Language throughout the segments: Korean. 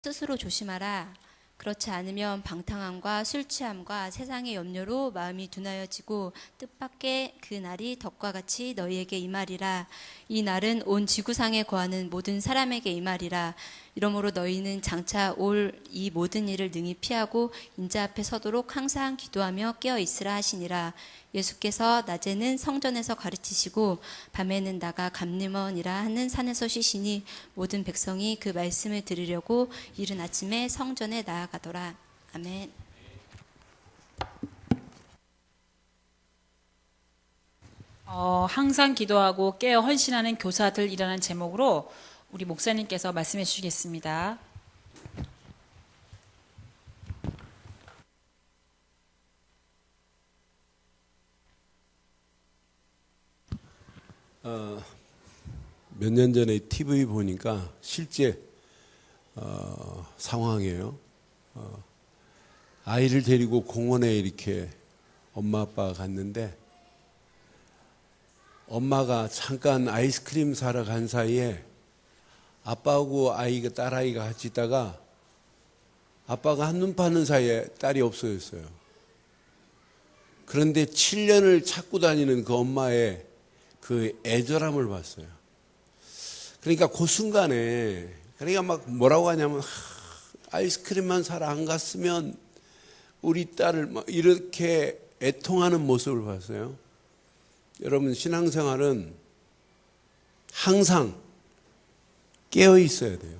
스스로 조심하라. 그렇지 않으면 방탕함과 술 취함과 세상의 염려로 마음이 둔하여지고 뜻밖의 그 날이 덕과 같이 너희에게 임하리라. 이 날은 온 지구상에 거하는 모든 사람에게 임하리라. 이러므로 너희는 장차 올 이 모든 일을 능히 피하고 인자 앞에 서도록 항상 기도하며 깨어 있으라 하시니라. 예수께서 낮에는 성전에서 가르치시고 밤에는 나가 감림원이라 하는 산에서 쉬시니 모든 백성이 그 말씀을 들으려고 이른 아침에 성전에 나아가더라. 아멘. 항상 기도하고 깨어 헌신하는 교사들이라는 제목으로 우리 목사님께서 말씀해 주시겠습니다. 몇 년 전에 TV 보니까 실제 상황이에요. 아이를 데리고 공원에 이렇게 엄마 아빠가 갔는데 엄마가 잠깐 아이스크림 사러 간 사이에 아빠하고 딸아이가 같이 있다가 아빠가 한눈 파는 사이에 딸이 없어졌어요. 그런데 7년을 찾고 다니는 그 엄마의 그 애절함을 봤어요. 그러니까 그 순간에 막 뭐라고 하냐면 아이스크림만 사러 안 갔으면 우리 딸을 막 이렇게 애통하는 모습을 봤어요. 여러분, 신앙생활은 항상 깨어 있어야 돼요.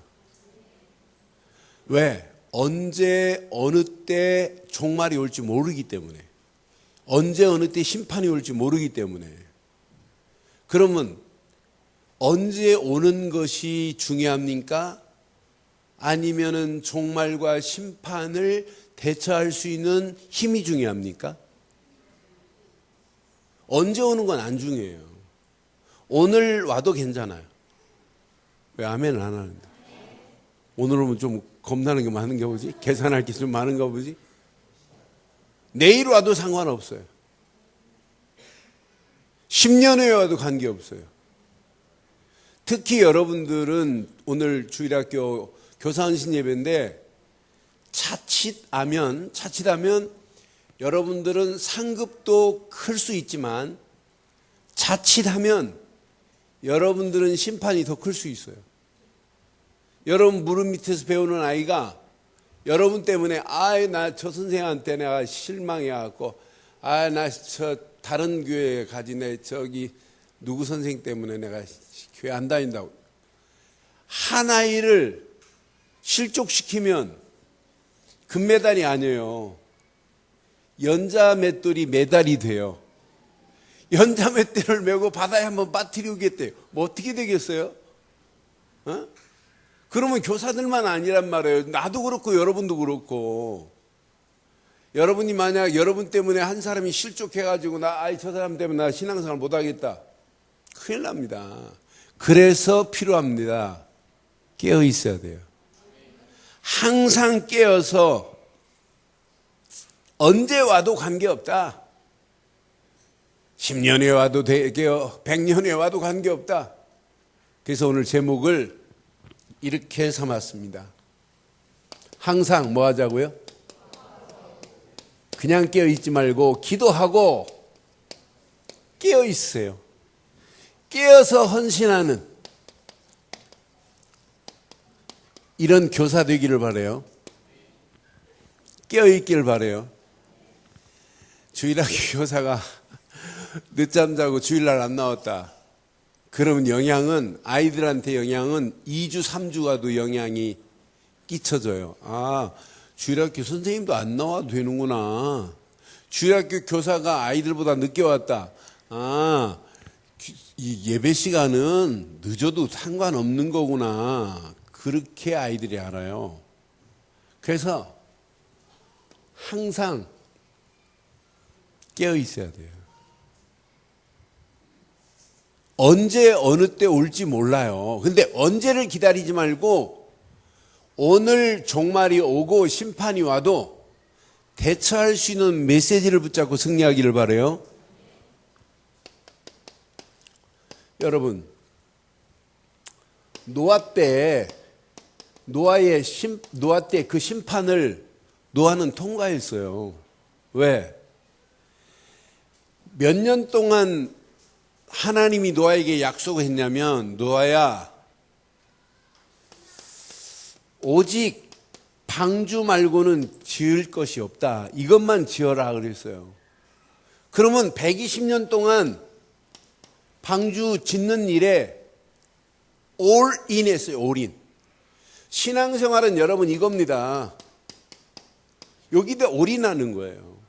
왜? 언제 어느 때 종말이 올지 모르기 때문에, 언제 어느 때 심판이 올지 모르기 때문에. 그러면 언제 오는 것이 중요합니까? 아니면은 종말과 심판을 대처할 수 있는 힘이 중요합니까? 언제 오는 건 안 중요해요. 오늘 와도 괜찮아요. 왜 아멘을 안 하는데? 오늘 오면 좀 겁나는 게 많은가 보지? 계산할 게 좀 많은가 보지? 내일 와도 상관없어요. 10년 후에 와도 관계없어요. 특히 여러분들은 오늘 주일학교 교사헌신 예배인데 자칫하면 여러분들은 상급도 클 수 있지만 자칫하면 여러분들은 심판이 더 클 수 있어요. 여러분 무릎 밑에서 배우는 아이가 여러분 때문에 나 저 선생한테 내가 실망해갖고 나 저 다른 교회에 가지네 저기 누구 선생 때문에 내가 교회 안 다닌다고. 한 아이를 실족시키면 금메달이 아니에요. 연자맷돌이 메달이 돼요. 연자맷돌을 메고 바다에 한번 빠뜨리겠대요. 뭐 어떻게 되겠어요? 그러면 교사들만 아니란 말이에요. 나도 그렇고 여러분도 그렇고. 여러분이 만약 여러분 때문에 한 사람이 실족해가지고 저 사람 때문에 나 신앙생활 못하겠다. 큰일 납니다. 그래서 필요합니다. 깨어 있어야 돼요. 항상 깨어서 언제 와도 관계없다. 10년 후에 와도 되게요. 100년 후에 와도 관계없다. 그래서 오늘 제목을 이렇게 삼았습니다. 항상 뭐 하자고요? 그냥 깨어 있지 말고 기도하고 깨어 있으세요. 깨어서 헌신하는 이런 교사 되기를 바라요. 깨어 있기를 바라요. 주일학교 교사가 늦잠 자고 주일날 안 나왔다. 그러면 아이들한테 영향은 2주, 3주 가도 영향이 끼쳐져요. 주일학교 선생님도 안 나와도 되는구나. 주일학교 교사가 아이들보다 늦게 왔다. 이 예배 시간은 늦어도 상관없는 거구나. 그렇게 아이들이 알아요. 그래서 항상 깨어 있어야 돼요. 언제 어느 때 올지 몰라요. 근데 언제를 기다리지 말고 오늘 종말이 오고 심판이 와도 대처할 수 있는 메시지를 붙잡고 승리하기를 바라요. 여러분, 노아 때 노아 때 그 심판을 노아는 통과했어요. 왜? 몇 년 동안 하나님이 노아에게 약속을 했냐면, 노아야, 오직 방주 말고는 지을 것이 없다. 이것만 지어라 그랬어요. 그러면 120년 동안 방주 짓는 일에 올인 했어요. 올인. 신앙생활은 여러분 이겁니다. 여기다 올인하는 거예요.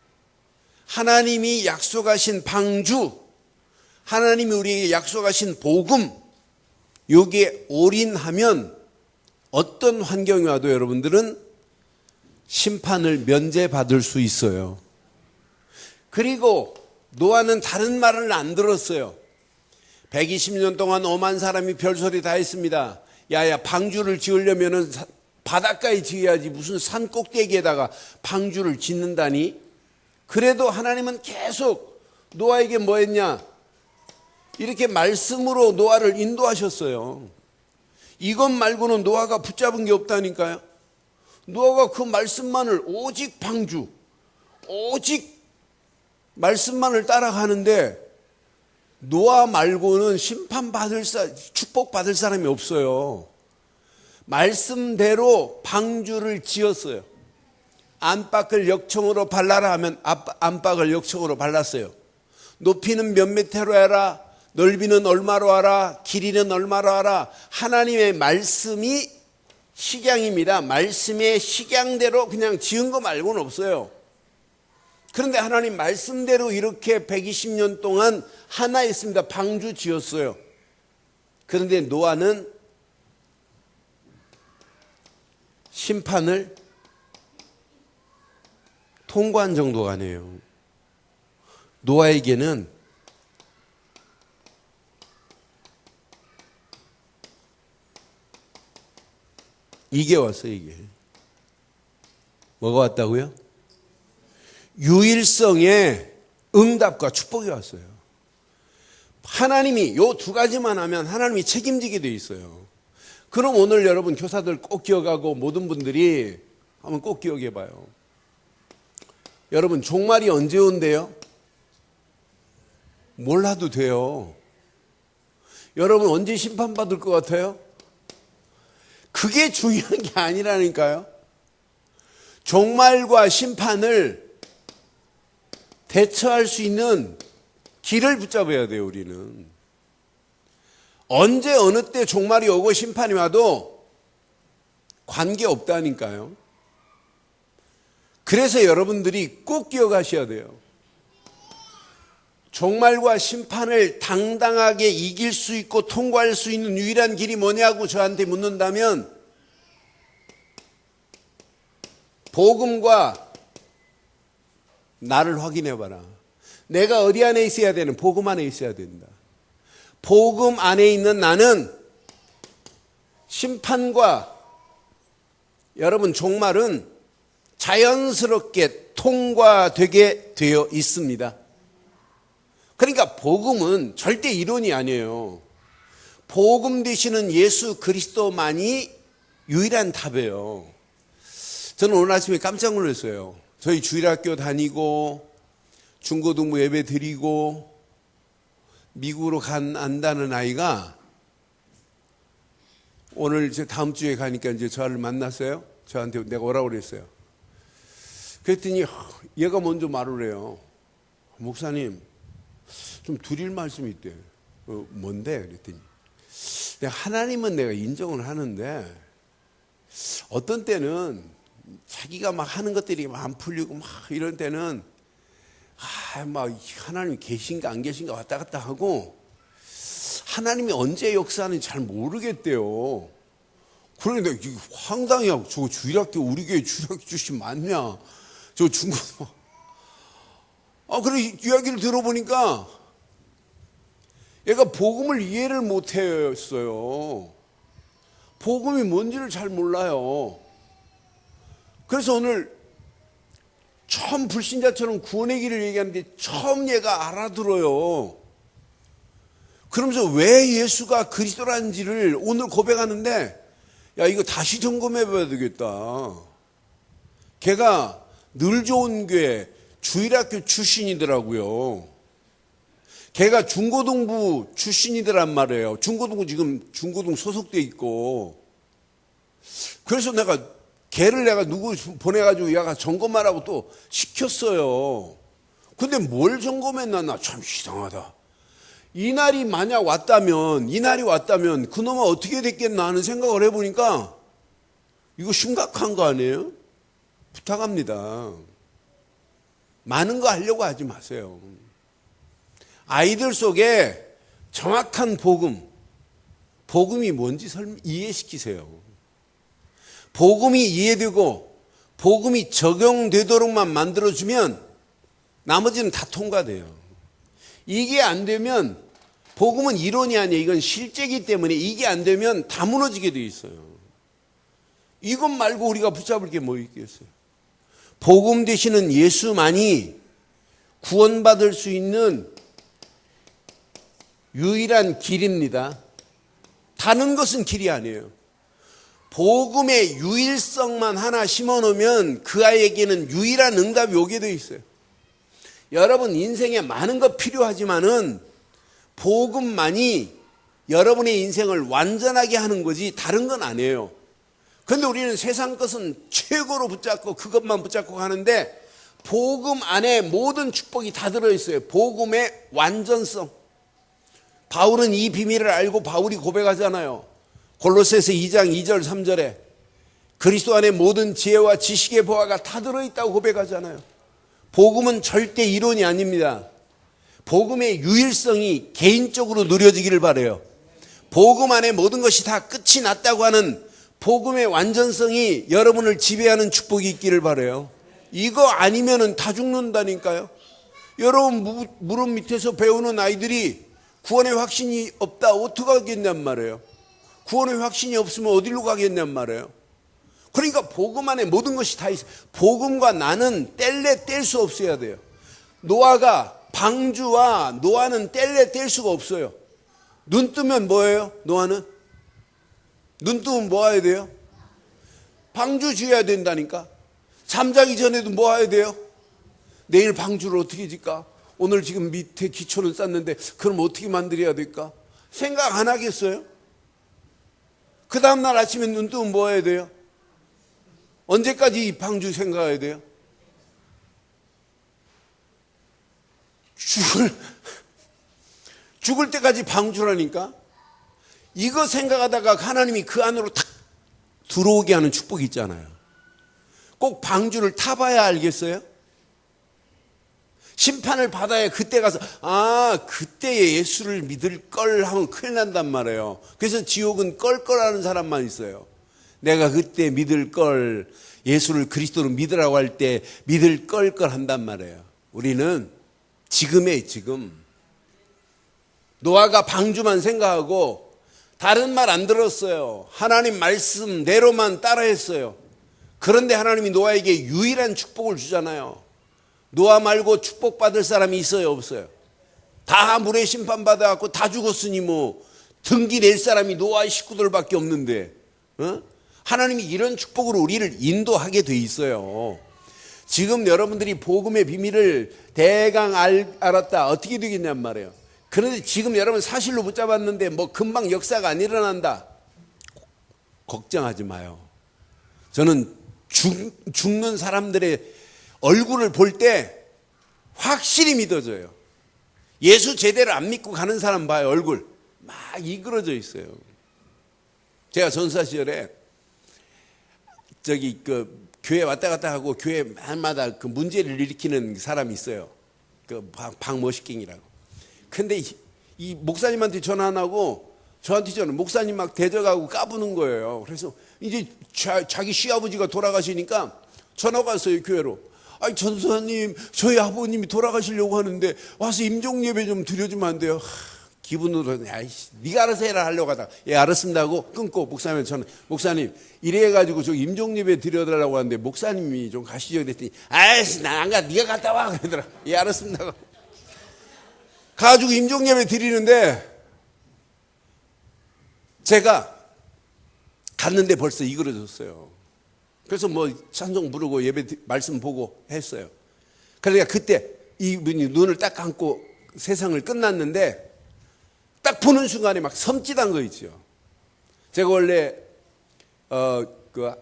하나님이 약속하신 방주, 하나님이 우리에게 약속하신 복음, 여기에 올인하면 어떤 환경이 와도 여러분들은 심판을 면제받을 수 있어요. 그리고 노아는 다른 말을 안 들었어요. 120년 동안 오만 사람이 별소리 다 했습니다. 야야, 방주를 지으려면은 바닷가에 지어야지 무슨 산 꼭대기에다가 방주를 짓는다니. 그래도 하나님은 계속 노아에게 뭐 했냐? 이렇게 말씀으로 노아를 인도하셨어요. 이것 말고는 노아가 붙잡은 게 없다니까요. 노아가 그 말씀만을, 오직 방주, 오직 말씀만을 따라가는데 노아 말고는 축복받을 사람이 없어요. 말씀대로 방주를 지었어요. 안팎을 역청으로 발라라 하면 안팎을 역청으로 발랐어요. 높이는 몇 미터로 해라, 넓이는 얼마로 하라, 길이는 얼마로 하라. 하나님의 말씀이 식양입니다. 말씀의 식양대로 그냥 지은 거 말고는 없어요. 그런데 하나님 말씀대로 이렇게 120년 동안 하나 있습니다. 방주 지었어요. 그런데 노아는 심판을 통과한 정도가 아니에요. 노아에게는 이게 왔어요. 이게 뭐가 왔다고요? 유일성의 응답과 축복이 왔어요. 하나님이 요 두 가지만 하면 하나님이 책임지게 돼 있어요. 그럼 오늘 여러분 교사들 꼭 기억하고 모든 분들이 한번 꼭 기억해 봐요. 여러분 종말이 언제 온대요? 몰라도 돼요. 여러분 언제 심판받을 것 같아요? 그게 중요한 게 아니라니까요. 종말과 심판을 대처할 수 있는 길을 붙잡아야 돼요. 우리는 언제 어느 때 종말이 오고 심판이 와도 관계없다니까요. 그래서 여러분들이 꼭 기억하셔야 돼요. 종말과 심판을 당당하게 이길 수 있고 통과할 수 있는 유일한 길이 뭐냐고 저한테 묻는다면 복음과 나를 확인해 봐라. 내가 어디 안에 있어야 되는? 복음 안에 있어야 된다. 복음 안에 있는 나는 심판과 여러분 종말은 자연스럽게 통과되게 되어 있습니다. 그러니까 복음은 절대 이론이 아니에요. 복음 되시는 예수 그리스도만이 유일한 답이에요. 저는 오늘 아침에 깜짝 놀랐어요. 저희 주일학교 다니고 중고등부 예배 드리고 미국으로 안다는 아이가 오늘 이제 다음 주에 가니까 이제 저를 만났어요. 저한테 내가 오라고 그랬어요. 그랬더니 얘가 먼저 말을 해요. 목사님, 좀 드릴 말씀이 있대. 뭔데? 그랬더니 하나님은 내가 인정을 하는데 어떤 때는 자기가 막 하는 것들이 막 안 풀리고 막 이런 때는 막 하나님 계신가 안 계신가 왔다 갔다 하고 하나님이 언제 역사하는지 잘 모르겠대요. 그러니까 내가 황당해하고 저거 주일학교 우리 교회 주일학교 출신 맞냐? 저 중고등 그래 이야기를 들어보니까 얘가 복음을 이해를 못했어요. 복음이 뭔지를 잘 몰라요. 그래서 오늘 처음 불신자처럼 구원의 길을 얘기하는데 처음 얘가 알아들어요. 그러면서 왜 예수가 그리스도라는지를 오늘 고백하는데 야, 이거 다시 점검해 봐야 되겠다. 걔가 늘 좋은 교회 주일학교 출신이더라고요. 걔가 중고등부 출신이더란 말이에요. 중고등부 지금 중고등 소속돼 있고. 그래서 걔를 내가 누구 보내가지고 얘가 점검하라고 또 시켰어요. 근데 뭘 점검했나? 나 참 이상하다. 이날이 만약 왔다면, 그놈은 어떻게 됐겠나 하는 생각을 해보니까 이거 심각한 거 아니에요? 부탁합니다. 많은 거 하려고 하지 마세요. 아이들 속에 정확한 복음이 뭔지 이해시키세요. 복음이 이해되고 복음이 적용되도록만 만들어주면 나머지는 다 통과돼요. 이게 안 되면 복음은 이론이 아니에요. 이건 실제이기 때문에 이게 안 되면 다 무너지게 돼 있어요. 이것 말고 우리가 붙잡을 게 뭐 있겠어요? 복음 되시는 예수만이 구원받을 수 있는 유일한 길입니다. 다른 것은 길이 아니에요. 복음의 유일성만 하나 심어놓으면 그 아이에게는 유일한 응답이 오게 되어 있어요. 여러분 인생에 많은 것 필요하지만은 복음만이 여러분의 인생을 완전하게 하는 거지 다른 건 아니에요. 그런데 우리는 세상 것은 최고로 붙잡고 그것만 붙잡고 가는데 복음 안에 모든 축복이 다 들어있어요. 복음의 완전성. 바울은 이 비밀을 알고 바울이 고백하잖아요. 골로새서 2장 2절 3절에 그리스도 안에 모든 지혜와 지식의 보화가 다 들어있다고 고백하잖아요. 복음은 절대 이론이 아닙니다. 복음의 유일성이 개인적으로 누려지기를 바라요. 복음 안에 모든 것이 다 끝이 났다고 하는 복음의 완전성이 여러분을 지배하는 축복이 있기를 바라요. 이거 아니면은 다 죽는다니까요. 여러분 무릎 밑에서 배우는 아이들이 구원의 확신이 없다 어떻게 하겠냔 말이에요. 구원의 확신이 없으면 어디로 가겠냔 말이에요. 그러니까 복음 안에 모든 것이 다 있어요. 복음과 나는 뗄래 뗄 수 없어야 돼요. 방주와 노아는 뗄래 뗄 수가 없어요. 눈 뜨면 뭐예요? 노아는? 눈 뜨면 뭐 해야 돼요? 방주 지어야 된다니까. 잠자기 전에도 뭐 해야 돼요? 내일 방주를 어떻게 짓까? 오늘 지금 밑에 기초는 쌌는데 그럼 어떻게 만들어야 될까? 생각 안 하겠어요? 그 다음날 아침에 눈 뜨면 뭐 해야 돼요? 언제까지 이 방주 생각해야 돼요? 죽을 때까지 방주라니까. 이거 생각하다가 하나님이 그 안으로 탁 들어오게 하는 축복이 있잖아요. 꼭 방주를 타봐야 알겠어요? 심판을 받아야 그때 가서 그때에 예수를 믿을 걸 하면 큰일 난단 말이에요. 그래서 지옥은 껄껄하는 사람만 있어요. 내가 그때 믿을 걸, 예수를 그리스도로 믿으라고 할 때 믿을 껄껄 한단 말이에요. 우리는 지금 노아가 방주만 생각하고 다른 말 안 들었어요. 하나님 말씀대로만 따라했어요. 그런데 하나님이 노아에게 유일한 축복을 주잖아요. 노아 말고 축복받을 사람이 있어요, 없어요? 다 물에 심판받아갖고 다 죽었으니 뭐 등기 낼 사람이 노아의 식구들밖에 없는데 하나님이 이런 축복으로 우리를 인도하게 돼 있어요. 지금 여러분들이 복음의 비밀을 대강 알았다. 어떻게 되겠냔 말이에요. 그런데 지금 여러분 사실로 붙잡았는데 뭐 금방 역사가 안 일어난다. 걱정하지 마요. 저는 죽는 사람들의 얼굴을 볼 때 확실히 믿어져요. 예수 제대로 안 믿고 가는 사람 봐요. 얼굴 막 이그러져 있어요. 제가 전사 시절에 교회 왔다 갔다 하고 교회 마다 그 문제를 일으키는 사람이 있어요. 그 박머시킹이라고. 근데 이 목사님한테 전화 안 하고 저한테 전화, 목사님 막 대적하고 까부는 거예요. 그래서 이제 자기 시아버지가 돌아가시니까 전화가 왔어요, 교회로. 전사님, 저희 아버님이 돌아가시려고 하는데 와서 임종예배 좀 드려주면 안 돼요? 기분으로 네가 알아서 해라 하려고 하다가 알았습니다 하고 끊고 목사님한테 전화, 목사님 이래가지고 저 임종예배 드려달라고 하는데 목사님이 좀 가시죠 그랬더니 난 안 가, 네가 갔다 와 그러더라. 알았습니다 하고 가지고 임종예배 드리는데 제가 갔는데 벌써 이그러졌어요. 그래서 뭐 찬송 부르고 예배 말씀 보고 했어요. 그러니까 그때 이분이 눈을 딱 감고 세상을 끝났는데 딱 보는 순간에 막 섬찟한 거 있죠. 제가 원래 그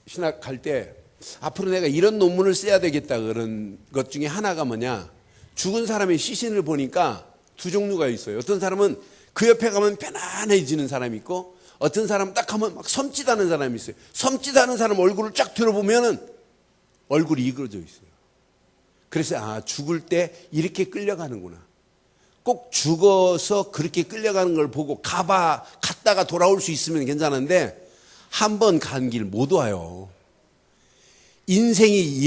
신학 갈 때 앞으로 내가 이런 논문을 써야 되겠다 그런 것 중에 하나가 뭐냐, 죽은 사람의 시신을 보니까 두 종류가 있어요. 어떤 사람은 그 옆에 가면 편안해지는 사람이 있고, 어떤 사람은 딱 하면 막 섬찟하는 사람이 있어요. 섬찟하는 사람 얼굴을 쫙 들어보면은 얼굴이 이그러져 있어요. 그래서 죽을 때 이렇게 끌려가는구나. 꼭 죽어서 그렇게 끌려가는 걸 보고 갔다가 돌아올 수 있으면 괜찮은데 한 번 간 길 못 와요. 인생이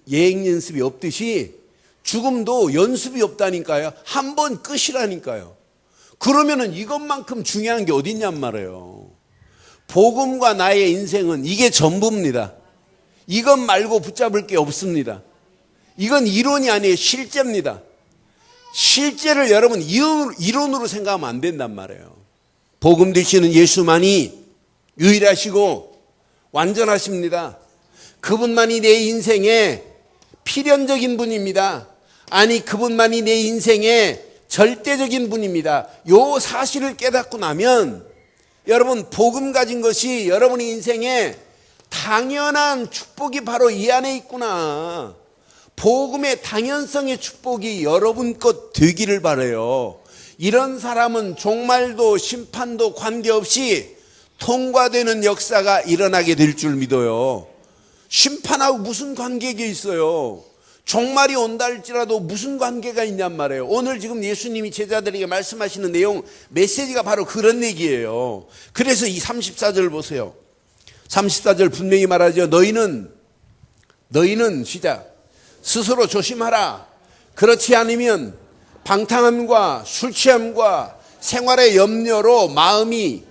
예행 연습이 없듯이 죽음도 연습이 없다니까요. 한 번 끝이라니까요. 그러면은 이것만큼 중요한 게 어딨냔 말이에요. 복음과 나의 인생은 이게 전부입니다. 이것 말고 붙잡을 게 없습니다. 이건 이론이 아니에요. 실제입니다. 실제를 여러분 이론으로 생각하면 안 된단 말이에요. 복음 되시는 예수만이 유일하시고 완전하십니다. 그분만이 내 인생의 필연적인 분입니다. 아니, 그분만이 내 인생의 절대적인 분입니다. 요 사실을 깨닫고 나면 여러분, 복음 가진 것이 여러분의 인생에 당연한 축복이 바로 이 안에 있구나. 복음의 당연성의 축복이 여러분 것 되기를 바라요. 이런 사람은 종말도 심판도 관계없이 통과되는 역사가 일어나게 될 줄 믿어요. 심판하고 무슨 관계가 있어요? 종말이 온다 할지라도 무슨 관계가 있냔 말이에요. 오늘 지금 예수님이 제자들에게 말씀하시는 내용, 메시지가 바로 그런 얘기예요. 그래서 이 34절 보세요. 34절 분명히 말하죠. 너희는 시작. 스스로 조심하라. 그렇지 않으면 방탕함과 술 취함과 생활의 염려로 마음이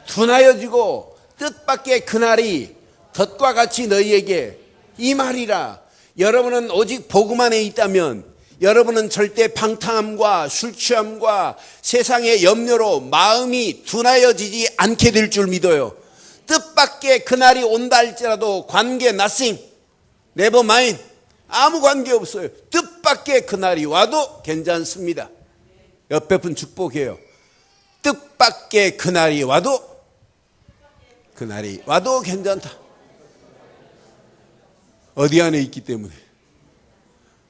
둔하여지고 뜻밖의 그날이 덫과 같이 너희에게 임하리라. 여러분은 오직 복음 안에 있다면 여러분은 절대 방탕함과 술 취함과 세상의 염려로 마음이 둔하여지지 않게 될 줄 믿어요. 뜻밖의 그날이 온다 할지라도 관계 nothing, never mind, 아무 관계 없어요. 뜻밖의 그날이 와도 괜찮습니다. 옆에 분 축복해요. 뜻밖의 그날이 와도 괜찮다. 어디 안에 있기 때문에?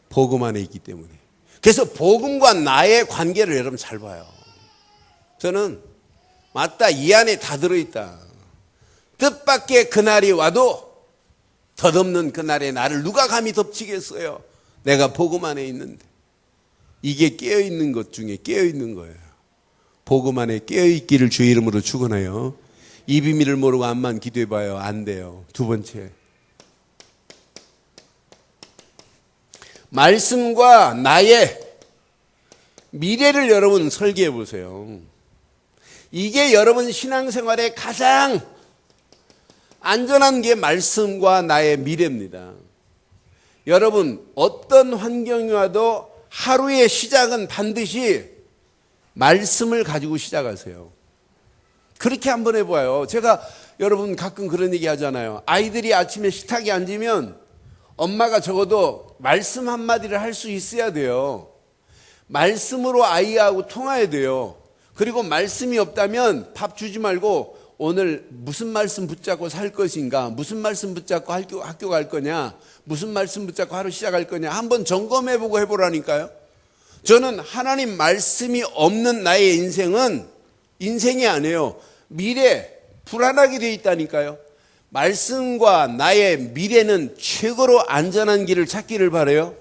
복음 안에 있기 때문에. 그래서 복음과 나의 관계를 여러분 잘 봐요. 저는 맞다, 이 안에 다 들어있다. 뜻밖의 그날이 와도 덧없는 그날에 나를 누가 감히 덮치겠어요? 내가 복음 안에 있는데. 이게 깨어있는 것 중에 깨어있는 거예요. 복음 안에 깨어있기를 주의 이름으로 축원해요. 이 비밀을 모르고 암만 기도해봐요. 안 돼요. 두 번째, 말씀과 나의 미래를 여러분 설계해 보세요. 이게 여러분 신앙생활의 가장 안전한 게 말씀과 나의 미래입니다. 여러분, 어떤 환경이 와도 하루의 시작은 반드시 말씀을 가지고 시작하세요. 그렇게 한번 해봐요. 제가 여러분 가끔 그런 얘기 하잖아요. 아이들이 아침에 식탁에 앉으면 엄마가 적어도 말씀 한마디를 할 수 있어야 돼요. 말씀으로 아이하고 통화해야 돼요. 그리고 말씀이 없다면 밥 주지 말고 오늘 무슨 말씀 붙잡고 살 것인가, 무슨 말씀 붙잡고 학교 갈 거냐, 무슨 말씀 붙잡고 하루 시작할 거냐 한번 점검해보고 해보라니까요. 저는 하나님 말씀이 없는 나의 인생은 인생이 아니에요. 미래, 불안하게 되어 있다니까요. 말씀과 나의 미래는 최고로 안전한 길을 찾기를 바라요.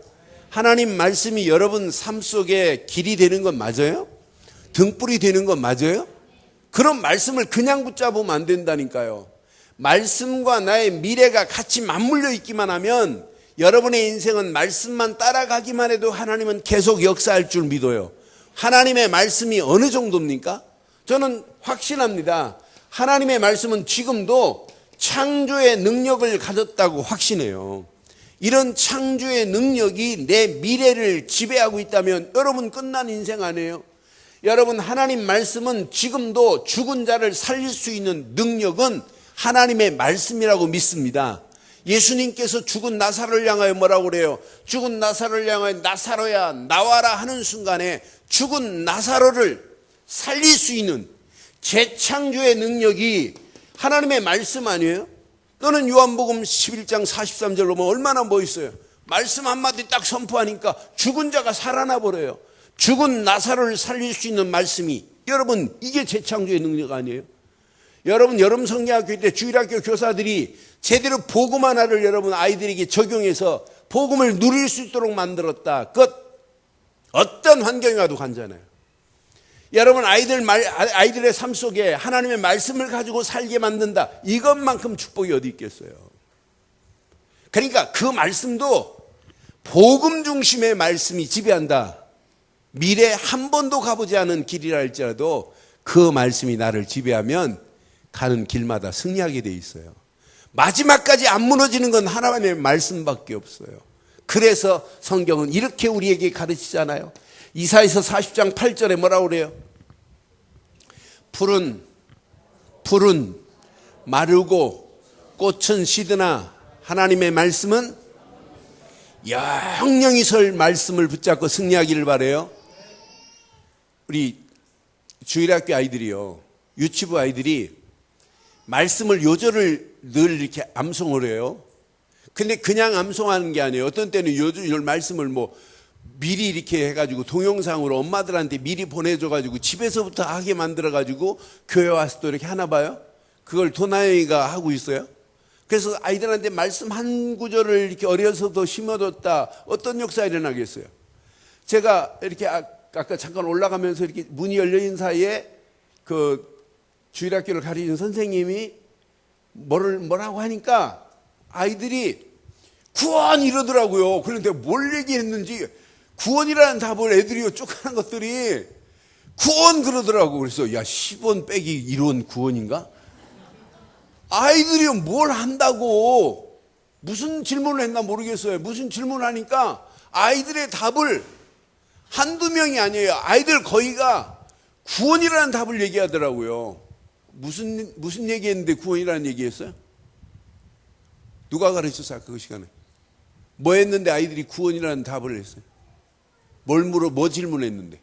하나님 말씀이 여러분 삶 속에 길이 되는 건 맞아요? 등불이 되는 건 맞아요? 그런 말씀을 그냥 붙잡으면 안 된다니까요. 말씀과 나의 미래가 같이 맞물려 있기만 하면 여러분의 인생은 말씀만 따라가기만 해도 하나님은 계속 역사할 줄 믿어요. 하나님의 말씀이 어느 정도입니까? 저는 확신합니다. 하나님의 말씀은 지금도 창조의 능력을 가졌다고 확신해요. 이런 창조의 능력이 내 미래를 지배하고 있다면 여러분 끝난 인생 아니에요? 여러분, 하나님 말씀은 지금도 죽은 자를 살릴 수 있는 능력은 하나님의 말씀이라고 믿습니다. 예수님께서 죽은 나사로를 향하여 뭐라고 그래요? 죽은 나사로를 향하여 나사로야 나와라 하는 순간에 죽은 나사로를 살릴 수 있는 재창조의 능력이 하나님의 말씀 아니에요? 너는 요한복음 11장 43절로 보면 얼마나 멋있어요. 말씀 한마디 딱 선포하니까 죽은 자가 살아나 버려요. 죽은 나사로를 살릴 수 있는 말씀이, 여러분, 이게 재창조의 능력 아니에요? 여러분, 여름 성경학교 때 주일학교 교사들이 제대로 복음 하나를 여러분 아이들에게 적용해서 복음을 누릴 수 있도록 만들었다. 어떤 환경이 와도 간잖아요. 여러분, 아이들의 삶 속에 하나님의 말씀을 가지고 살게 만든다. 이것만큼 축복이 어디 있겠어요? 그러니까 그 말씀도 복음 중심의 말씀이 지배한다. 미래 한 번도 가보지 않은 길이라 할지라도 그 말씀이 나를 지배하면 가는 길마다 승리하게 돼 있어요. 마지막까지 안 무너지는 건 하나님의 말씀밖에 없어요. 그래서 성경은 이렇게 우리에게 가르치잖아요. 이사야서 40장 8절에 뭐라고 그래요? 풀은 마르고 꽃은 시드나 하나님의 말씀은 영영이 설 말씀을 붙잡고 승리하기를 바라요. 우리 주일학교 아이들이요, 유치부 아이들이 말씀을 요절을 늘 이렇게 암송을 해요. 근데 그냥 암송하는 게 아니에요. 어떤 때는 요절 말씀을 뭐 미리 이렇게 해가지고 동영상으로 엄마들한테 미리 보내줘가지고 집에서부터 하게 만들어가지고 교회 와서 또 이렇게 하나 봐요. 그걸 도나영이가 하고 있어요. 그래서 아이들한테 말씀 한 구절을 이렇게 어려서도 심어뒀다. 어떤 역사가 일어나겠어요? 제가 이렇게 아까 잠깐 올라가면서 이렇게 문이 열려있는 사이에 그 주일학교를 가르치는 선생님이 뭐라고 하니까 아이들이 구원 이러더라고요. 그런데 뭘 얘기했는지 구원이라는 답을 애들이 쭉 하는 것들이 구원 그러더라고. 그래서 야, 10원 빼기 이론 구원인가? 아이들이 뭘 한다고 무슨 질문을 했나 모르겠어요. 무슨 질문을 하니까 아이들의 답을 한두 명이 아니에요. 아이들 거의가 구원이라는 답을 얘기하더라고요. 무슨 얘기했는데 구원이라는 얘기했어요? 누가 가르쳤어요? 그 시간에 뭐 했는데 아이들이 구원이라는 답을 했어요? 뭐 질문했는데?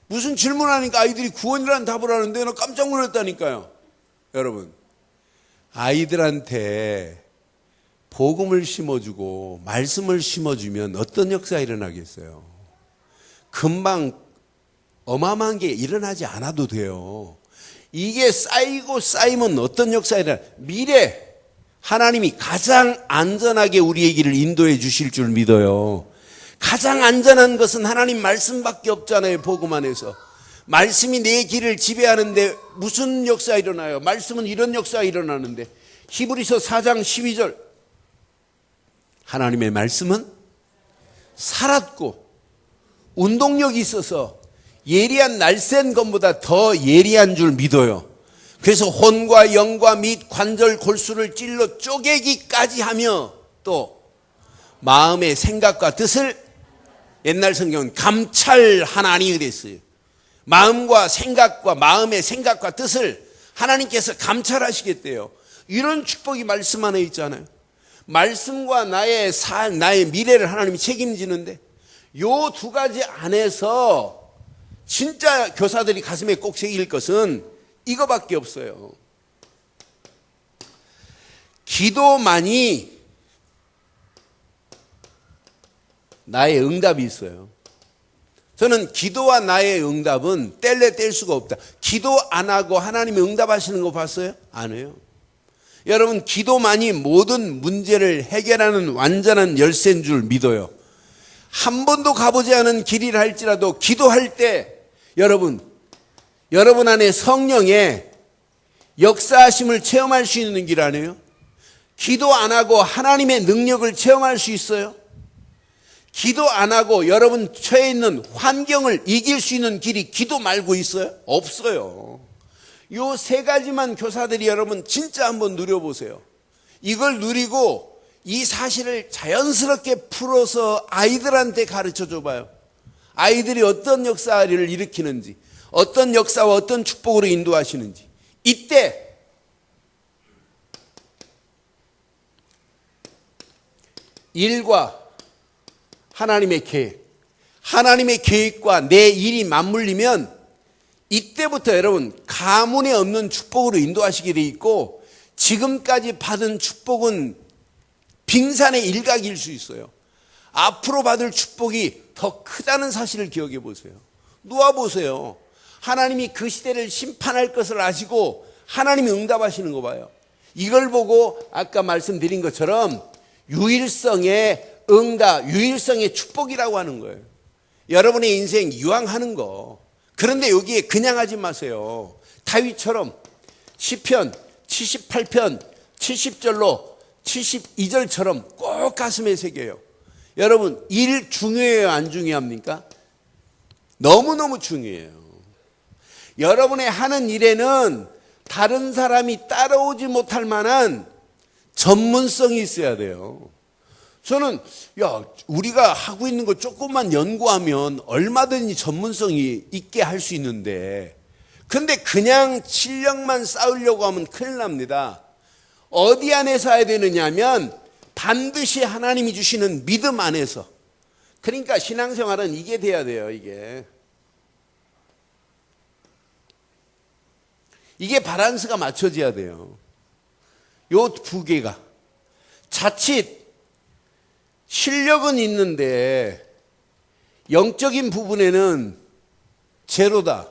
무슨 질문하니까 아이들이 구원이라는 답을 하는데 나 깜짝 놀랐다니까요. 여러분, 아이들한테 복음을 심어주고 말씀을 심어주면 어떤 역사가 일어나겠어요? 금방 어마어마한 게 일어나지 않아도 돼요. 이게 쌓이고 쌓이면 어떤 역사가 일어나? 미래 하나님이 가장 안전하게 우리의 길을 인도해 주실 줄 믿어요. 가장 안전한 것은 하나님 말씀밖에 없잖아요. 복음 안에서 말씀이 내 길을 지배하는데 무슨 역사가 일어나요? 말씀은 이런 역사가 일어나는데, 히브리서 4장 12절 하나님의 말씀은 살았고 운동력이 있어서 예리한 날쌘 것보다 더 예리한 줄 믿어요. 그래서 혼과 영과 및 관절 골수를 찔러 쪼개기까지 하며 또 마음의 생각과 뜻을, 옛날 성경은 감찰하나니 그랬어요. 마음과 생각과 마음의 생각과 뜻을 하나님께서 감찰하시겠대요. 이런 축복이 말씀 안에 있잖아요. 말씀과 나의 미래를 하나님이 책임지는데 요 두 가지 안에서 진짜 교사들이 가슴에 꼭 새길 것은 이거밖에 없어요. 기도만이 나의 응답이 있어요. 저는 기도와 나의 응답은 뗄래 뗄 수가 없다. 기도 안 하고 하나님이 응답하시는 거 봤어요? 안 해요. 여러분, 기도만이 모든 문제를 해결하는 완전한 열쇠인 줄 믿어요. 한 번도 가보지 않은 길이라 할지라도 기도할 때 여러분 안에 성령의 역사하심을 체험할 수 있는 길 아니에요? 기도 안 하고 하나님의 능력을 체험할 수 있어요? 기도 안 하고 여러분 처해 있는 환경을 이길 수 있는 길이 기도 말고 있어요? 없어요. 요 세 가지만 교사들이 여러분 진짜 한번 누려보세요. 이걸 누리고 이 사실을 자연스럽게 풀어서 아이들한테 가르쳐 줘봐요. 아이들이 어떤 역사를 일으키는지, 어떤 역사와 어떤 축복으로 인도하시는지, 이때 일과 하나님의 계획, 하나님의 계획과 내 일이 맞물리면 이때부터 여러분 가문에 없는 축복으로 인도하시게 돼 있고, 지금까지 받은 축복은 빙산의 일각일 수 있어요. 앞으로 받을 축복이 더 크다는 사실을 기억해 보세요. 놓아보세요. 하나님이 그 시대를 심판할 것을 아시고 하나님이 응답하시는 거 봐요. 이걸 보고 아까 말씀드린 것처럼 유일성의 응답, 유일성의 축복이라고 하는 거예요. 여러분의 인생 유황하는 거. 그런데 여기에 그냥 하지 마세요. 다윗처럼 시편 78편 70절로 72절처럼 꼭 가슴에 새겨요. 여러분, 일 중요해요, 안 중요합니까? 너무너무 중요해요. 여러분의 하는 일에는 다른 사람이 따라오지 못할 만한 전문성이 있어야 돼요. 저는 우리가 하고 있는 거 조금만 연구하면 얼마든지 전문성이 있게 할 수 있는데, 근데 그냥 실력만 쌓으려고 하면 큰일 납니다. 어디 안에서 해야 되느냐 하면 반드시 하나님이 주시는 믿음 안에서. 그러니까 신앙생활은 이게 돼야 돼요. 이게 밸런스가 맞춰져야 돼요. 요 두 개가. 자칫 실력은 있는데 영적인 부분에는 제로다.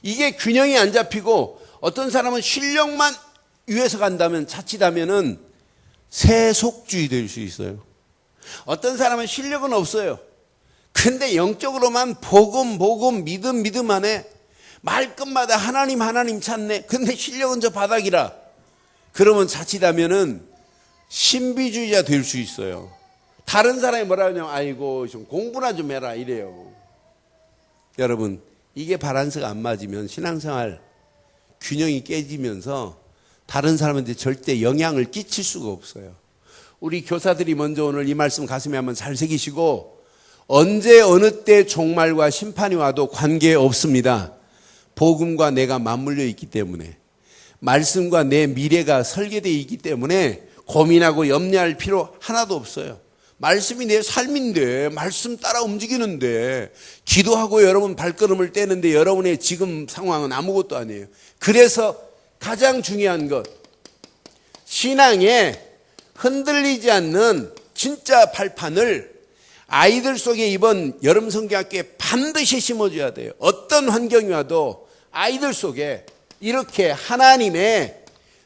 이게 균형이 안 잡히고, 어떤 사람은 실력만 위해서 간다면 자칫하면은 세속주의 될 수 있어요. 어떤 사람은 실력은 없어요. 근데 영적으로만 복음 믿음 안에 말끝마다 하나님 찾네. 근데 실력은 저 바닥이라. 그러면 자칫하면은 신비주의자 될 수 있어요. 다른 사람이 뭐라 하냐면 아이고 좀 공부나 좀 해라 이래요. 여러분, 이게 밸런스가 안 맞으면 신앙생활 균형이 깨지면서 다른 사람한테 절대 영향을 끼칠 수가 없어요. 우리 교사들이 먼저 오늘 이 말씀 가슴에 한번 잘 새기시고, 언제 어느 때 종말과 심판이 와도 관계없습니다. 복음과 내가 맞물려 있기 때문에, 말씀과 내 미래가 설계되어 있기 때문에 고민하고 염려할 필요 하나도 없어요. 말씀이 내 삶인데, 말씀 따라 움직이는데, 기도하고 여러분 발걸음을 떼는데 여러분의 지금 상황은 아무것도 아니에요. 그래서 가장 중요한 것, 신앙에 흔들리지 않는 진짜 발판을 아이들 속에 이번 여름 성경학교에 반드시 심어줘야 돼요. 어떤 환경이 와도 아이들 속에 이렇게 하나님의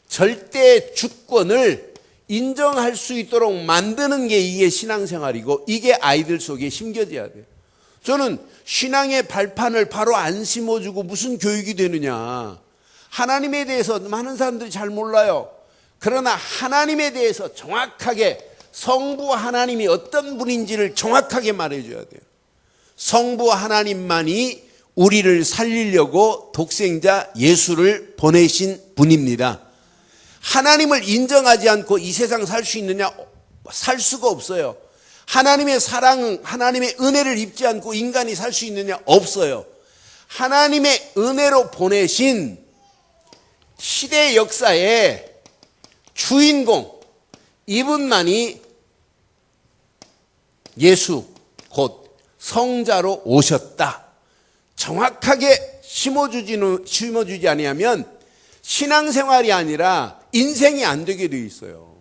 절대 주권을 인정할 수 있도록 만드는 게 이게 신앙생활이고, 이게 아이들 속에 심겨져야 돼요. 저는 신앙의 발판을 바로 안 심어주고 무슨 교육이 되느냐. 하나님에 대해서 많은 사람들이 잘 몰라요. 그러나 하나님에 대해서 정확하게, 성부 하나님이 어떤 분인지를 정확하게 말해줘야 돼요. 성부 하나님만이 우리를 살리려고 독생자 예수를 보내신 분입니다. 하나님을 인정하지 않고 이 세상 살 수 있느냐? 살 수가 없어요. 하나님의 사랑, 하나님의 은혜를 입지 않고 인간이 살 수 있느냐? 없어요. 하나님의 은혜로 보내신 시대 역사의 주인공, 이분만이 예수 곧 성자로 오셨다. 정확하게 심어주지 아니하면 신앙생활이 아니라 인생이 안 되게 돼 있어요.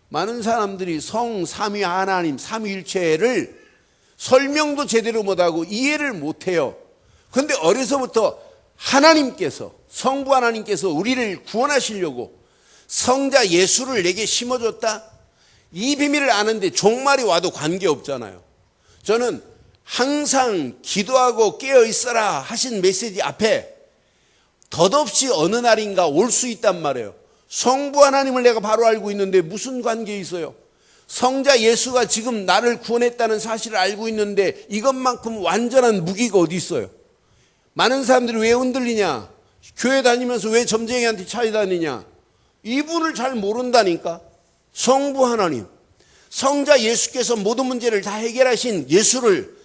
많은 사람들이 성 삼위 하나님 삼위일체를 설명도 제대로 못하고 이해를 못해요. 그런데 어려서부터 하나님께서, 성부 하나님께서 우리를 구원하시려고 성자 예수를 내게 심어줬다. 이 비밀을 아는데 종말이 와도 관계없잖아요. 저는 항상 기도하고 깨어있어라 하신 메시지 앞에 덧없이 어느 날인가 올 수 있단 말이에요. 성부 하나님을 내가 바로 알고 있는데 무슨 관계 있어요? 성자 예수가 지금 나를 구원했다는 사실을 알고 있는데 이것만큼 완전한 무기가 어디 있어요? 많은 사람들이 왜 흔들리냐? 교회 다니면서 왜 점쟁이한테 찾아다니냐? 이분을 잘 모른다니까. 성부 하나님, 성자 예수께서 모든 문제를 다 해결하신 예수를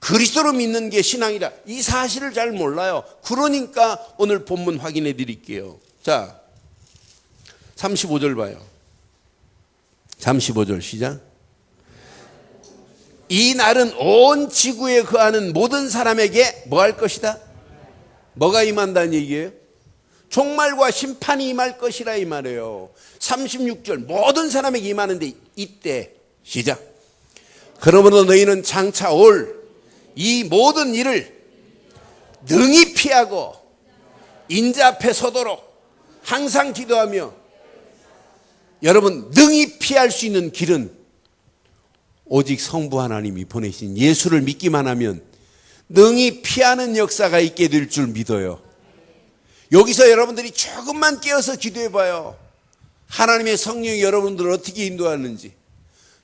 그리스도로 믿는 게 신앙이다. 이 사실을 잘 몰라요. 그러니까 오늘 본문 확인해 드릴게요. 자, 35절 봐요. 35절 시작. 이 날은 온 지구에 거하는 모든 사람에게 뭐 할 것이다? 뭐가 임한다는 얘기예요? 종말과 심판이 임할 것이라 이 말이에요. 36절 모든 사람에게 임하는데 이때 시작. 그러므로 너희는 장차 올 이 모든 일을 능히 피하고 인자 앞에 서도록 항상 기도하며, 여러분 능히 피할 수 있는 길은 오직 성부 하나님이 보내신 예수를 믿기만 하면 능히 피하는 역사가 있게 될 줄 믿어요. 여기서 여러분들이 조금만 깨어서 기도해 봐요. 하나님의 성령이 여러분들을 어떻게 인도하는지.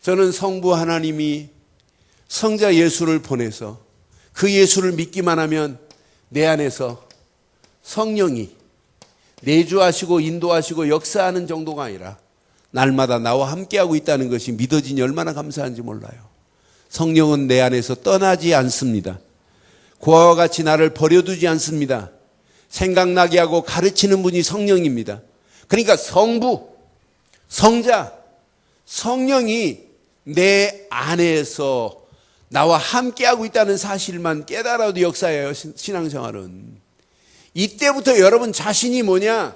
저는 성부 하나님이 성자 예수를 보내서 그 예수를 믿기만 하면 내 안에서 성령이 내주하시고 인도하시고 역사하는 정도가 아니라 날마다 나와 함께하고 있다는 것이 믿어지니 얼마나 감사한지 몰라요. 성령은 내 안에서 떠나지 않습니다. 그와 같이 나를 버려두지 않습니다. 생각나게 하고 가르치는 분이 성령입니다. 그러니까 성부, 성자, 성령이 내 안에서 나와 함께하고 있다는 사실만 깨달아도 역사예요. 신앙생활은. 이때부터 여러분 자신이 뭐냐?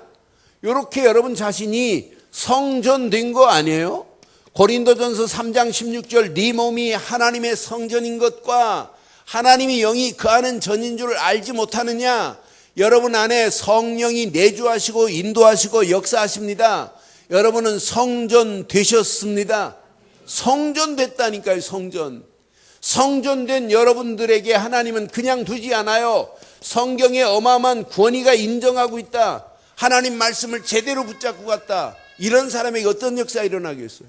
이렇게 여러분 자신이 성전된 거 아니에요? 고린도전서 3장 16절 네 몸이 하나님의 성전인 것과 하나님이 영이 거하는 전인 줄 알지 못하느냐? 여러분 안에 성령이 내주하시고 인도하시고 역사하십니다. 여러분은 성전 되셨습니다. 성전 됐다니까요. 성전된 여러분들에게 하나님은 그냥 두지 않아요. 성경에 어마어마한 권위가 인정하고 있다. 하나님 말씀을 제대로 붙잡고 갔다. 이런 사람에게 어떤 역사가 일어나겠어요?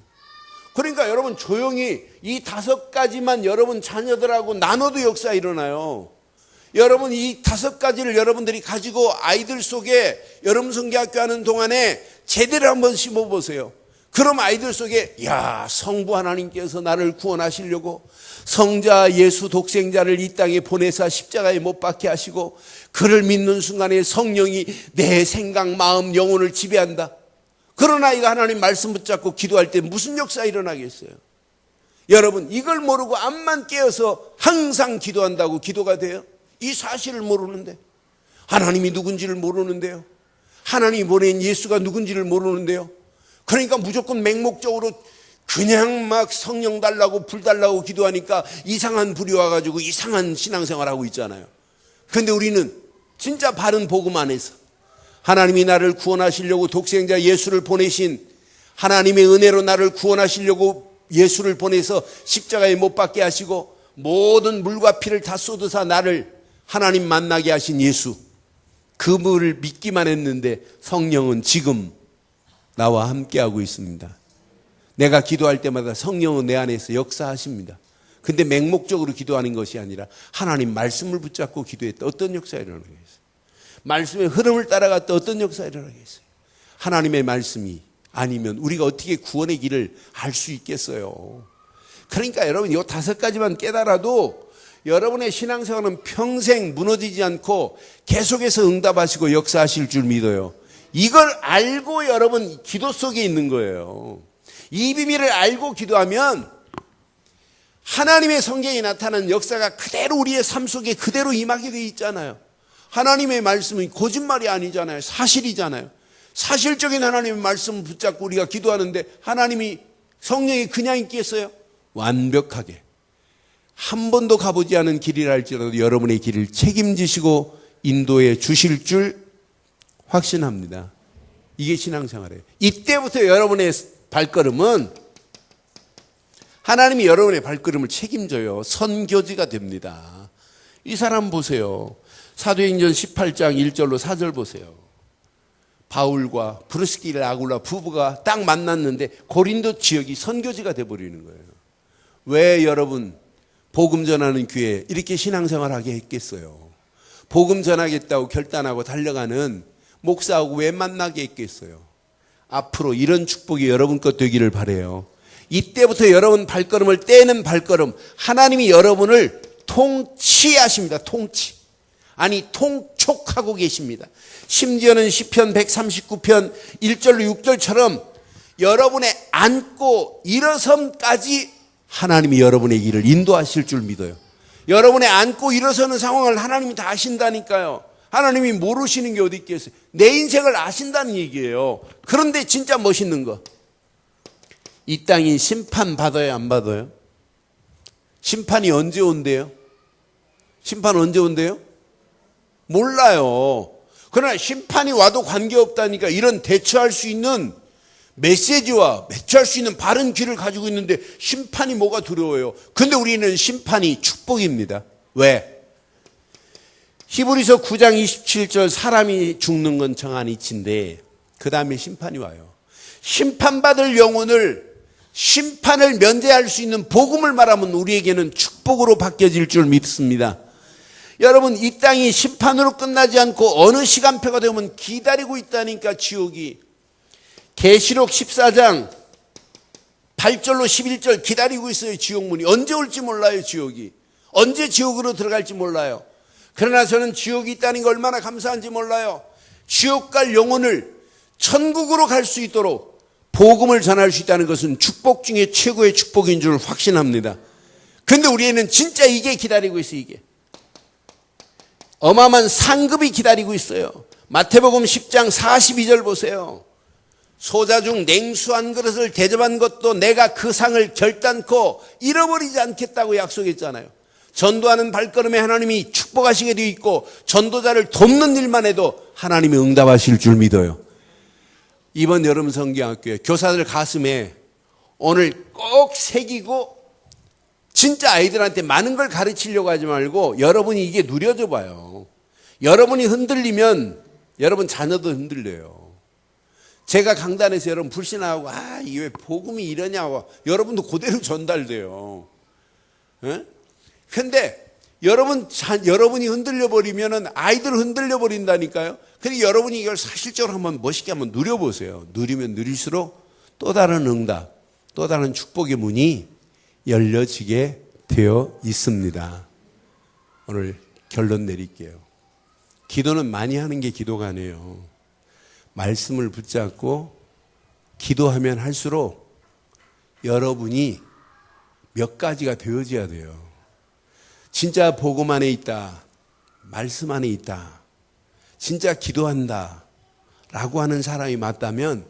그러니까 여러분 조용히 이 5가지만 여러분 자녀들하고 나눠도 역사가 일어나요. 여러분 이 5가지를 여러분들이 가지고 아이들 속에 여름 성경학교 하는 동안에 제대로 한번 심어보세요. 그럼 아이들 속에 야, 성부 하나님께서 나를 구원하시려고 성자 예수 독생자를 이 땅에 보내사 십자가에 못 박게 하시고 그를 믿는 순간에 성령이 내 생각, 마음, 영혼을 지배한다. 그런 아이가 하나님 말씀 붙잡고 기도할 때 무슨 역사가 일어나겠어요? 여러분 이걸 모르고 암만 깨어서 항상 기도한다고 기도가 돼요? 이 사실을 모르는데, 하나님이 누군지를 모르는데요, 하나님이 보낸 예수가 누군지를 모르는데요, 그러니까 무조건 맹목적으로 그냥 막 성령 달라고 불 달라고 기도하니까 이상한 불이 와가지고 이상한 신앙생활하고 있잖아요. 그런데 우리는 진짜 바른 복음 안에서 하나님이 나를 구원하시려고 독생자 예수를 보내신, 하나님의 은혜로 나를 구원하시려고 예수를 보내서 십자가에 못 박게 하시고 모든 물과 피를 다 쏟으사 나를 하나님 만나게 하신 예수, 그분을 믿기만 했는데 성령은 지금 나와 함께하고 있습니다. 내가 기도할 때마다 성령은 내 안에서 역사하십니다. 근데 맹목적으로 기도하는 것이 아니라 하나님 말씀을 붙잡고 기도했다. 어떤 역사가 일어나겠어요? 말씀의 흐름을 따라갔다. 어떤 역사가 일어나겠어요? 하나님의 말씀이 아니면 우리가 어떻게 구원의 길을 알 수 있겠어요? 그러니까 여러분 이 5가지만 깨달아도 여러분의 신앙생활은 평생 무너지지 않고 계속해서 응답하시고 역사하실 줄 믿어요. 이걸 알고 여러분 기도 속에 있는 거예요. 이 비밀을 알고 기도하면 하나님의 성경에 나타나는 역사가 그대로 우리의 삶 속에 그대로 임하게 돼 있잖아요. 하나님의 말씀은 거짓말이 아니잖아요. 사실이잖아요. 사실적인 하나님의 말씀을 붙잡고 우리가 기도하는데 하나님이 성령이 그냥 있겠어요? 완벽하게 한 번도 가보지 않은 길이라 할지라도 여러분의 길을 책임지시고 인도해 주실 줄 확신합니다. 이게 신앙생활이에요. 이때부터 여러분의 발걸음은 하나님이 여러분의 발걸음을 책임져요. 선교지가 됩니다. 이 사람 보세요. 사도행전 18장 1절로 4절 보세요. 바울과 브리스길라 아굴라 부부가 딱 만났는데 고린도 지역이 선교지가 돼버리는 거예요. 왜 여러분 복음 전하는 교회 이렇게 신앙생활하게 했겠어요? 복음 전하겠다고 결단하고 달려가는 목사하고 왜 만나게 했겠어요? 앞으로 이런 축복이 여러분 것 되기를 바라요. 이때부터 여러분 발걸음을 떼는 발걸음, 하나님이 여러분을 통치하십니다. 통치. 아니 통촉하고 계십니다. 심지어는 시편 139편 1절로 6절처럼 여러분의 앉고 일어섬까지 하나님이 여러분의 길을 인도하실 줄 믿어요. 여러분의 앉고 일어서는 상황을 하나님이 다 아신다니까요. 하나님이 모르시는 게 어디 있겠어요. 내 인생을 아신다는 얘기예요. 그런데 진짜 멋있는 거, 이 땅이 심판 받아요 안 받아요? 심판이 언제 온대요? 심판 언제 온대요? 몰라요. 그러나 심판이 와도 관계없다니까. 이런 대처할 수 있는 메시지와 대처할 수 있는 바른 길을 가지고 있는데 심판이 뭐가 두려워요? 근데 우리는 심판이 축복입니다. 왜? 히브리서 9장 27절 사람이 죽는 건 정한 이치인데 그 다음에 심판이 와요. 심판받을 영혼을 심판을 면제할 수 있는 복음을 말하면 우리에게는 축복으로 바뀌어질 줄 믿습니다. 여러분, 이 땅이 심판으로 끝나지 않고 어느 시간표가 되면 기다리고 있다니까. 지옥이 계시록 14장 8절로 11절 기다리고 있어요. 지옥문이 언제 올지 몰라요. 지옥이 언제 지옥으로 들어갈지 몰라요. 그러나 저는 지옥이 있다는 게 얼마나 감사한지 몰라요. 지옥 갈 영혼을 천국으로 갈 수 있도록 복음을 전할 수 있다는 것은 축복 중에 최고의 축복인 줄 확신합니다. 그런데 우리에는 진짜 이게 기다리고 있어요. 이게 어마어마한 상급이 기다리고 있어요. 마태복음 10장 42절 보세요. 소자 중 냉수 한 그릇을 대접한 것도 내가 그 상을 결단코 잃어버리지 않겠다고 약속했잖아요. 전도하는 발걸음에 하나님이 축복하시게 되어 있고 전도자를 돕는 일만 해도 하나님이 응답하실 줄 믿어요. 이번 여름 성경학교에 교사들 가슴에 오늘 꼭 새기고, 진짜 아이들한테 많은 걸 가르치려고 하지 말고 여러분이 이게 누려져 봐요. 여러분이 흔들리면 여러분 자녀도 흔들려요. 제가 강단에서 여러분 불신하고 이게 왜 복음이 이러냐고 여러분도 그대로 전달돼요. 그런데 여러분이 흔들려 버리면은 아이들 흔들려 버린다니까요. 그러니까 여러분이 이걸 사실적으로 한번 멋있게 한번 누려보세요. 누리면 누릴수록 또 다른 응답, 또 다른 축복의 문이 열려지게 되어 있습니다. 오늘 결론 내릴게요. 기도는 많이 하는 게 기도가 아니에요. 말씀을 붙잡고 기도하면 할수록 여러분이 몇 가지가 되어져야 돼요. 진짜 복음 안에 있다, 말씀 안에 있다, 진짜 기도한다 라고 하는 사람이 맞다면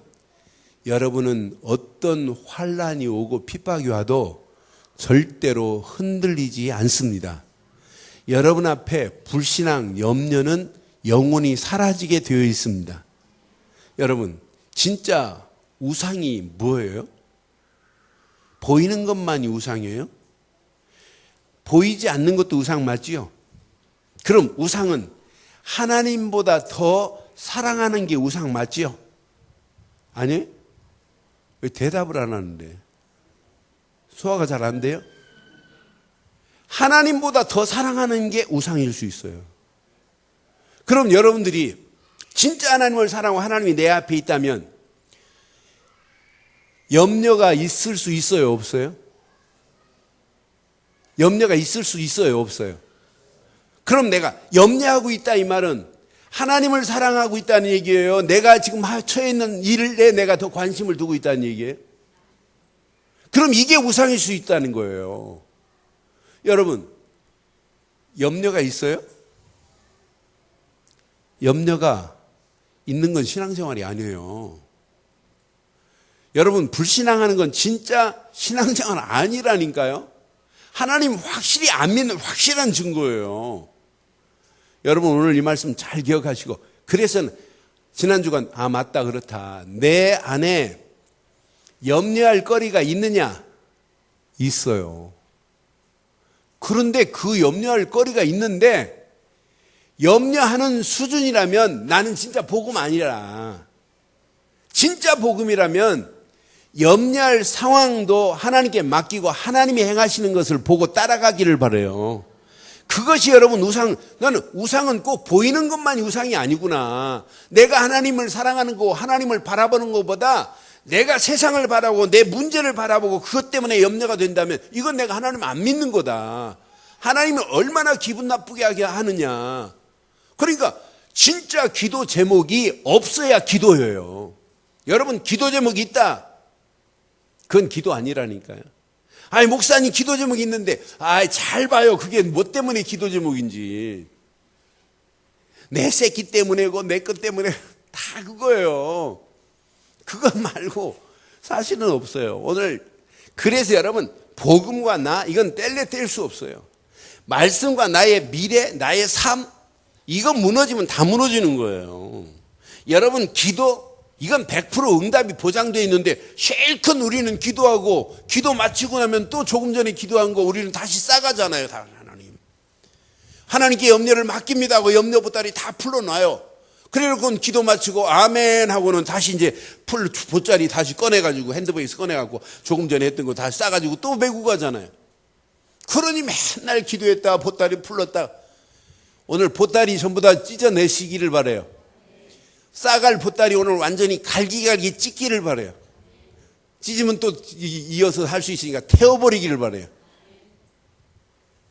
여러분은 어떤 환란이 오고 핍박이 와도 절대로 흔들리지 않습니다. 여러분 앞에 불신앙, 염려는 영원히 사라지게 되어 있습니다. 여러분, 진짜 우상이 뭐예요? 보이는 것만이 우상이에요? 보이지 않는 것도 우상 맞지요? 그럼 우상은 하나님보다 더 사랑하는 게 우상 맞지요? 아니? 왜 대답을 안 하는데? 소화가 잘 안 돼요? 하나님보다 더 사랑하는 게 우상일 수 있어요. 그럼 여러분들이 진짜 하나님을 사랑하고 하나님이 내 앞에 있다면 염려가 있을 수 있어요, 없어요? 염려가 있을 수 있어요, 없어요? 그럼 내가 염려하고 있다 이 말은 하나님을 사랑하고 있다는 얘기예요? 내가 지금 처해 있는 일에 내가 더 관심을 두고 있다는 얘기예요? 그럼 이게 우상일 수 있다는 거예요. 여러분, 염려가 있어요? 염려가 있는 건 신앙생활이 아니에요. 여러분, 불신앙하는 건 진짜 신앙생활 아니라니까요. 하나님 확실히 안 믿는 확실한 증거예요. 여러분, 오늘 이 말씀 잘 기억하시고, 그래서 지난 주간 맞다 그렇다. 내 안에 염려할 거리가 있느냐? 있어요. 그런데 그 염려할 거리가 있는데 염려하는 수준이라면 나는 진짜 복음 아니라, 진짜 복음이라면 염려할 상황도 하나님께 맡기고 하나님이 행하시는 것을 보고 따라가기를 바라요. 그것이 여러분 나는 우상은 꼭 보이는 것만이 우상이 아니구나. 내가 하나님을 사랑하는 거, 하나님을 바라보는 것보다 내가 세상을 바라보고 내 문제를 바라보고 그것 때문에 염려가 된다면 이건 내가 하나님 안 믿는 거다. 하나님이 얼마나 기분 나쁘게 하게 하느냐. 그러니까 진짜 기도 제목이 없어야 기도예요. 여러분, 기도 제목이 있다, 그건 기도 아니라니까요. 아니, 목사님 기도 제목이 있는데, 잘 봐요. 그게 뭐 때문에 기도 제목인지. 내 새끼 때문에고 내 것 때문에 다 그거예요. 그것 말고 사실은 없어요. 오늘 그래서 여러분, 복음과 나, 이건 뗄래 뗄 수 없어요. 말씀과 나의 미래, 나의 삶, 이거 무너지면 다 무너지는 거예요. 여러분, 기도, 이건 100% 응답이 보장되어 있는데 실컷 우리는 기도하고 기도 마치고 나면 또 조금 전에 기도한 거 우리는 다시 싸가잖아요. 다 하나님께 염려를 맡깁니다 하고 염려 보따리 다 풀어놔요. 그래놓고 기도 마치고 아멘 하고는 다시 이제 보따리 다시 꺼내가지고 핸드백에서 꺼내갖고 조금 전에 했던 거 다 싸가지고 또 메고 가잖아요. 그러니 맨날 기도했다 보따리 풀렀다. 오늘 보따리 전부 다 찢어내시기를 바라요. 싸갈 보따리 오늘 완전히 갈기갈기 찢기를 바라요. 찢으면 또 이어서 할 수 있으니까 태워버리기를 바라요.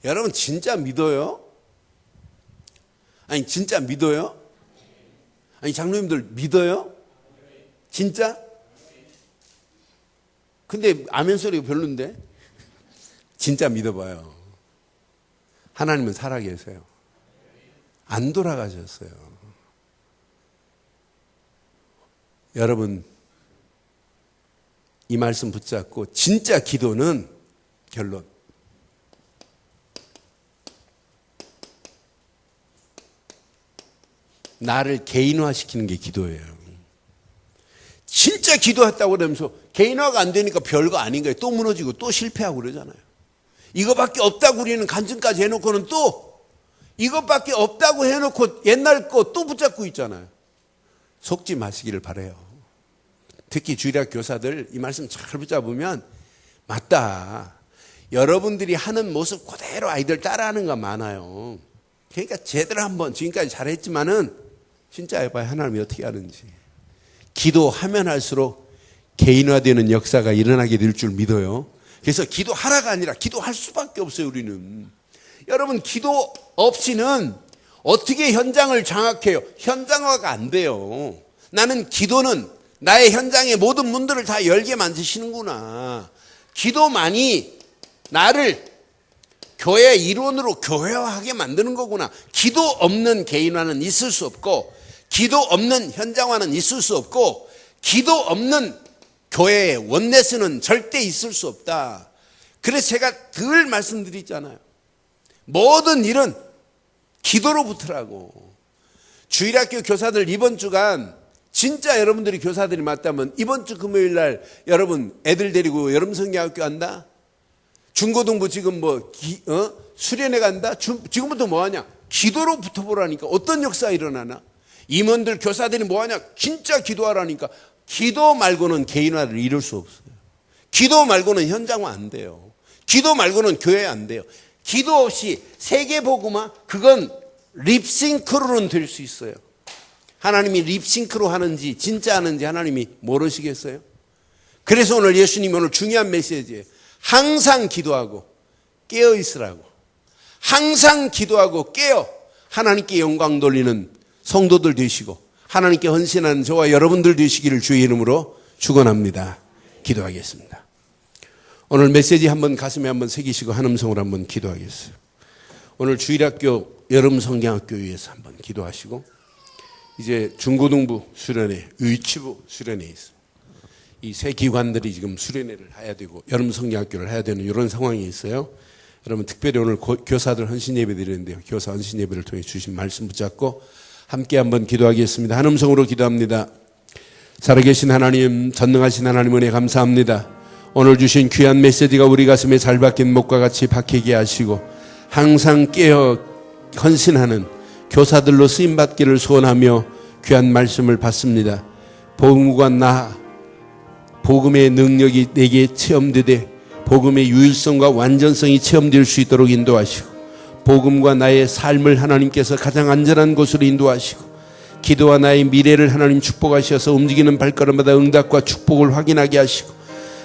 여러분, 진짜 믿어요? 아니, 진짜 믿어요? 아니, 장로님들 믿어요? 진짜? 근데 아멘 소리가 별론데? 진짜 믿어봐요. 하나님은 살아계세요. 안 돌아가셨어요. 여러분, 이 말씀 붙잡고 진짜 기도는 결론, 나를 개인화시키는 게 기도예요. 진짜 기도했다고 그러면서 개인화가 안 되니까 별거 아닌 거예요. 또 무너지고 또 실패하고 그러잖아요. 이거밖에 없다고 우리는 간증까지 해놓고는 또 이것밖에 없다고 해놓고 옛날 거 또 붙잡고 있잖아요. 속지 마시기를 바라요. 특히 주일학 교사들 이 말씀 잘 붙잡으면 맞다. 여러분들이 하는 모습 그대로 아이들 따라하는 거 많아요. 그러니까 제대로 한번 지금까지 잘했지만은 진짜 해봐야 하나님이 어떻게 하는지. 기도하면 할수록 개인화되는 역사가 일어나게 될 줄 믿어요. 그래서 기도하라가 아니라 기도할 수밖에 없어요. 우리는. 여러분, 기도 없이는 어떻게 현장을 장악해요? 현장화가 안 돼요. 나는 기도는 나의 현장의 모든 문들을 다 열게 만드시는구나. 기도만이 나를 교회 일원으로 교회화하게 만드는 거구나. 기도 없는 개인화는 있을 수 없고, 기도 없는 현장화는 있을 수 없고, 기도 없는 교회의 원내스는 절대 있을 수 없다. 그래서 제가 늘 말씀드리잖아요. 모든 일은 기도로부터라고. 주일학교 교사들 이번 주간 진짜 여러분들이 교사들이 맞다면 이번 주 금요일 날 여러분 애들 데리고 여름 성경학교 간다? 중고등부 지금 수련회 간다? 지금부터 뭐 하냐? 기도로 붙어보라니까. 어떤 역사가 일어나나? 임원들 교사들이 뭐 하냐? 진짜 기도하라니까. 기도 말고는 개인화를 이룰 수 없어요. 기도 말고는 현장화 안 돼요. 기도 말고는 교회 안 돼요. 기도 없이 세계복음화, 그건 립싱크로는 될 수 있어요. 하나님이 립싱크로 하는지 진짜 하는지 하나님이 모르시겠어요? 그래서 오늘 예수님이 오늘 중요한 메시지예요. 항상 기도하고 깨어 있으라고. 항상 기도하고 깨어 하나님께 영광 돌리는 성도들 되시고 하나님께 헌신하는 저와 여러분들 되시기를 주의 이름으로 축원합니다. 기도하겠습니다. 오늘 메시지 한번 가슴에 한번 새기시고 한 음성으로 한번 기도하겠어요. 오늘 주일학교 여름 성경학교 위해서 한번 기도하시고, 이제 중고등부 수련회, 유치부 수련회 있어요. 이 세 기관들이 지금 수련회를 해야 되고 여름 성경학교를 해야 되는 이런 상황이 있어요. 여러분, 특별히 오늘 교사들 헌신 예배 드리는데요. 교사 헌신 예배를 통해 주신 말씀 붙잡고 함께 한번 기도하겠습니다. 한 음성으로 기도합니다. 살아계신 하나님, 전능하신 하나님 은혜 감사합니다. 오늘 주신 귀한 메시지가 우리 가슴에 잘 박힌 목과 같이 박히게 하시고 항상 깨어 헌신하는 교사들로 쓰임받기를 소원하며 귀한 말씀을 받습니다. 복음과 나, 복음의 능력이 내게 체험되되 복음의 유일성과 완전성이 체험될 수 있도록 인도하시고, 복음과 나의 삶을 하나님께서 가장 안전한 곳으로 인도하시고, 기도와 나의 미래를 하나님 축복하셔서 움직이는 발걸음마다 응답과 축복을 확인하게 하시고,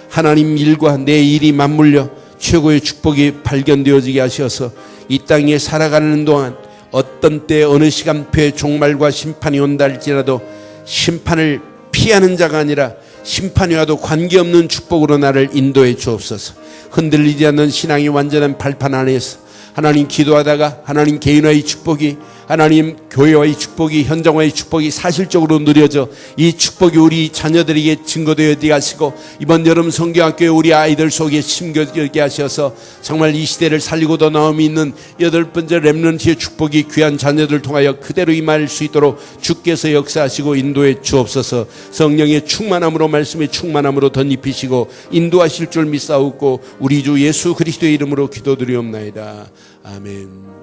하나님 일과 내 일이 맞물려 최고의 축복이 발견되어지게 하셔서 이 땅에 살아가는 동안 어떤 때 어느 시간표에 종말과 심판이 온다 할지라도 심판을 피하는 자가 아니라 심판이 와도 관계없는 축복으로 나를 인도해 주옵소서. 흔들리지 않는 신앙이 완전한 발판 안에서 하나님 기도하다가 하나님 개인화의 축복이, 하나님 교회와의 축복이, 현장화의 축복이 사실적으로 누려져 이 축복이 우리 자녀들에게 증거되어 가시고 이번 여름 성경학교에 우리 아이들 속에 심겨지게 하셔서 정말 이 시대를 살리고 더 나음이 있는 8번째 렘넌트의 축복이 귀한 자녀들 통하여 그대로 임할 수 있도록 주께서 역사하시고 인도해 주옵소서. 성령의 충만함으로, 말씀의 충만함으로 덧입히시고 인도하실 줄 믿사옵고 우리 주 예수 그리스도의 이름으로 기도드리옵나이다. 아멘.